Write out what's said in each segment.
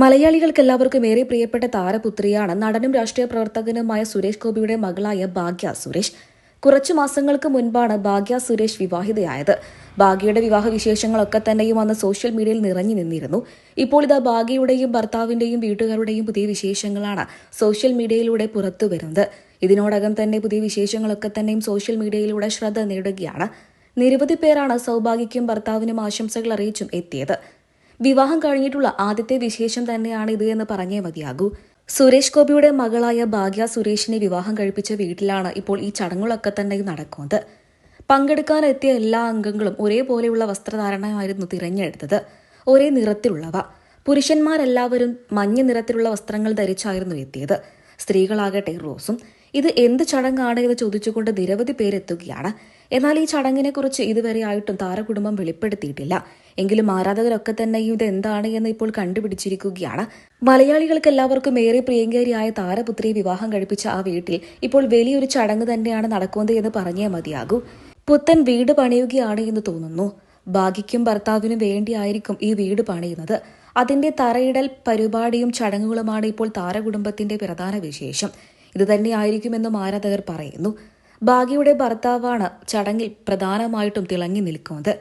മലയാളികൾക്ക് എല്ലാവർക്കും ഏറെ പ്രിയപ്പെട്ട താരപുത്രിയാണ് നടനും രാഷ്ട്രീയ പ്രവർത്തകനുമായ സുരേഷ് ഗോപിയുടെ മകളായ ഭാഗ്യ സുരേഷ്. കുറച്ചു മാസങ്ങൾക്ക് മുൻപാണ് ഭാഗ്യ സുരേഷ് വിവാഹിതയായത്. ഭാഗ്യയുടെ വിവാഹ വിശേഷങ്ങളൊക്കെ തന്നെയും അന്ന് സോഷ്യൽ മീഡിയയിൽ നിറഞ്ഞു നിന്നിരുന്നു. ഇപ്പോൾ ഇതാ ഭാഗ്യയുടെയും ഭർത്താവിന്റെയും വീട്ടുകാരുടെയും പുതിയ വിശേഷങ്ങളാണ് സോഷ്യൽ മീഡിയയിലൂടെ പുറത്തുവരുന്നത്. ഇതിനോടകം തന്നെ പുതിയ വിശേഷങ്ങളൊക്കെ തന്നെയും സോഷ്യൽ മീഡിയയിലൂടെ ശ്രദ്ധ നേടുകയാണ്. നിരവധി പേരാണ് സൗഭാഗ്യയ്ക്കും ഭർത്താവിനും ആശംസകൾ അറിയിച്ചും എത്തിയത്. വിവാഹം കഴിഞ്ഞിട്ടുള്ള ആദ്യത്തെ വിശേഷം തന്നെയാണ് ഇത് എന്ന് പറഞ്ഞേ മതിയാകൂ. സുരേഷ് ഗോപിയുടെ മകളായ ഭാഗ്യ സുരേഷിനെ വിവാഹം കഴിപ്പിച്ച വീട്ടിലാണ് ഇപ്പോൾ ഈ ചടങ്ങുകളൊക്കെ തന്നെ നടക്കുന്നത്. പങ്കെടുക്കാനെത്തിയ എല്ലാ അംഗങ്ങളും ഒരേപോലെയുള്ള വസ്ത്രധാരണമായിരുന്നു തിരഞ്ഞെടുത്തത്. ഒരേ നിറത്തിലുള്ളവ. പുരുഷന്മാരെല്ലാവരും മഞ്ഞ നിറത്തിലുള്ള വസ്ത്രങ്ങൾ ധരിച്ചായിരുന്നു എത്തിയത്. സ്ത്രീകളാകട്ടെ റോസും. ഇത് എന്ത് ചടങ്ങാണ് എന്ന് ചോദിച്ചുകൊണ്ട് നിരവധി പേരെത്തുകയാണ്. എന്നാൽ ഈ ചടങ്ങിനെക്കുറിച്ച് ഇതുവരെ ആയിട്ടും താരകുടുംബം വെളിപ്പെടുത്തിയിട്ടില്ല. എങ്കിലും ആരാധകരൊക്കെ തന്നെയും ഇത് എന്താണ് എന്ന് ഇപ്പോൾ കണ്ടുപിടിച്ചിരിക്കുകയാണ്. മലയാളികൾക്ക് എല്ലാവർക്കും ഏറെ പ്രിയങ്കരിയായ താരപുത്രിയെ വിവാഹം കഴിപ്പിച്ച ആ വീട്ടിൽ ഇപ്പോൾ വലിയൊരു ചടങ്ങ് തന്നെയാണ് നടക്കുന്നത് എന്ന് പറഞ്ഞേ മതിയാകൂ. പുത്തൻ വീട് പണിയുകയാണ് എന്ന് തോന്നുന്നു. ഭാഗ്യയ്ക്കും ഭർത്താവിനും വേണ്ടിയായിരിക്കും ഈ വീട് പണിയുന്നത്. അതിന്റെ തറയിടൽ പരിപാടിയും ചടങ്ങുകളുമാണ് ഇപ്പോൾ താരകുടുംബത്തിന്റെ പ്രധാന വിശേഷം. ഇത് തന്നെയായിരിക്കുമെന്നും ആരാധകർ പറയുന്നു. ഭാഗ്യയുടെ ഭർത്താവാണ് ചടങ്ങിൽ പ്രധാനമായിട്ടും തിളങ്ങി നിൽക്കുന്നത്.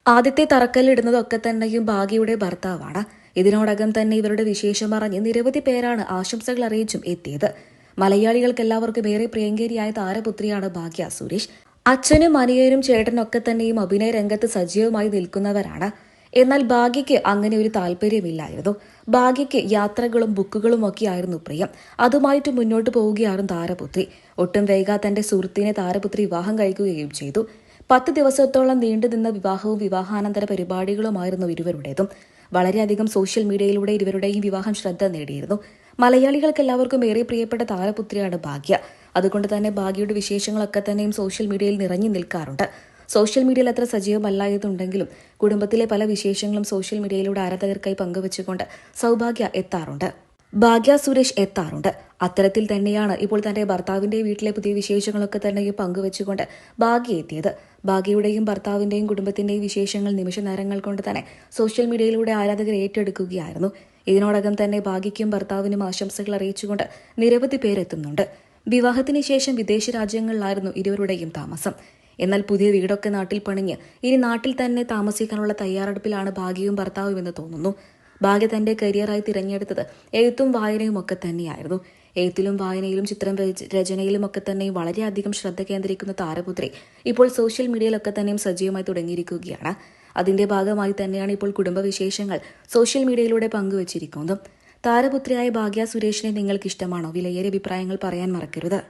ആദ്യത്തെ തറക്കല്ലിടുന്നതൊക്കെ തന്നെയും ഭാഗ്യയുടെ ഭർത്താവാണ്. ഇതിനോടകം തന്നെ ഇവരുടെ വിശേഷം പറഞ്ഞ് നിരവധി പേരാണ് ആശംസകൾ അറിയിച്ചും എത്തിയത്. മലയാളികൾക്ക് എല്ലാവർക്കും ഏറെ പ്രിയങ്കരിയായ താരപുത്രിയാണ് ഭാഗ്യ സുരേഷ്. അച്ഛനും അനിയനും ചേട്ടനും ഒക്കെ തന്നെയും അഭിനയ രംഗത്ത് സജീവമായി നിൽക്കുന്നവരാണ്. എന്നാൽ ഭാഗ്യയ്ക്ക് അങ്ങനെ ഒരു താല്പര്യമില്ലായിരുന്നു. ഭാഗ്യയ്ക്ക് യാത്രകളും ബുക്കുകളും ഒക്കെയായിരുന്നു പ്രിയം. അതുമായിട്ട് മുന്നോട്ട് പോവുകയായിരുന്നു താരപുത്രി. ഒട്ടും വൈകാതെ തന്റെ സുഹൃത്തിനെ താരപുത്രി വിവാഹം കഴിക്കുകയും ചെയ്തു. 10 ദിവസത്തോളം നീണ്ടുനിന്ന വിവാഹവും വിവാഹാനന്തര പരിപാടികളുമായിരുന്നു ഇരുവരുടേതും. വളരെയധികം സോഷ്യൽ മീഡിയയിലൂടെ ഇരുവരുടെയും വിവാഹം ശ്രദ്ധ നേടിയിരുന്നു. മലയാളികൾക്ക് എല്ലാവർക്കും ഏറെ പ്രിയപ്പെട്ട താരപുത്രിയാണ് ഭാഗ്യ. അതുകൊണ്ട് തന്നെ ഭാഗ്യയുടെ വിശേഷങ്ങളൊക്കെ തന്നെയും സോഷ്യൽ മീഡിയയിൽ നിറഞ്ഞു നിൽക്കാറുണ്ട്. സോഷ്യൽ മീഡിയയിൽ അത്ര സജീവമല്ലായതുണ്ടെങ്കിലും കുടുംബത്തിലെ പല വിശേഷങ്ങളും സോഷ്യൽ മീഡിയയിലൂടെ ആരാധകർക്കായി പങ്കുവച്ചുകൊണ്ട് സൗഭാഗ്യ എത്താറുണ്ട്. ഭാഗ്യ സുരേഷ് എത്താറുണ്ട്. അത്തരത്തിൽ തന്നെയാണ് ഇപ്പോൾ തന്റെ ഭർത്താവിന്റെ വീട്ടിലെ പുതിയ വിശേഷങ്ങളൊക്കെ തന്നെ പങ്കുവച്ചുകൊണ്ട് ഭാഗ്യ എത്തിയത്. ഭാഗ്യയുടെയും ഭർത്താവിന്റെയും കുടുംബത്തിന്റെയും വിശേഷങ്ങൾ നിമിഷ നേരങ്ങൾ കൊണ്ട് തന്നെ സോഷ്യൽ മീഡിയയിലൂടെ ആരാധകർ ഏറ്റെടുക്കുകയായിരുന്നു. ഇതിനോടകം തന്നെ ഭാഗ്യയ്ക്കും ഭർത്താവിനും ആശംസകൾ അറിയിച്ചുകൊണ്ട് നിരവധി പേരെത്തുന്നുണ്ട്. വിവാഹത്തിന് ശേഷം വിദേശ രാജ്യങ്ങളിലായിരുന്നു ഇരുവരുടെയും താമസം. എന്നാൽ പുതിയ വീടൊക്കെ നാട്ടിൽ പണിഞ്ഞ് ഇനി നാട്ടിൽ തന്നെ താമസിക്കാനുള്ള തയ്യാറെടുപ്പിലാണ് ഭാഗ്യയും ഭർത്താവും എന്ന് തോന്നുന്നു. ഭാഗ്യ തന്റെ കരിയറായി തിരഞ്ഞെടുത്തത് എഴുത്തും വായനയും ഒക്കെ തന്നെയായിരുന്നു. എഴുത്തിലും വായനയിലും ചിത്രം രചനയിലും ഒക്കെ തന്നെയും വളരെയധികം ശ്രദ്ധ കേന്ദ്രീകരിക്കുന്ന താരപുത്രി ഇപ്പോൾ സോഷ്യൽ മീഡിയയിലൊക്കെ തന്നെയും സജീവമായി തുടങ്ങിയിരിക്കുകയാണ്. അതിന്റെ ഭാഗമായി തന്നെയാണ് ഇപ്പോൾ കുടുംബവിശേഷങ്ങൾ സോഷ്യൽ മീഡിയയിലൂടെ പങ്കുവച്ചിരിക്കുന്നത്. താരപുത്രിയായ ഭാഗ്യ സുരേഷിനെ നിങ്ങൾക്ക് ഇഷ്ടമാണോ? വിലയേറിയ അഭിപ്രായങ്ങൾ പറയാൻ മറക്കരുത്.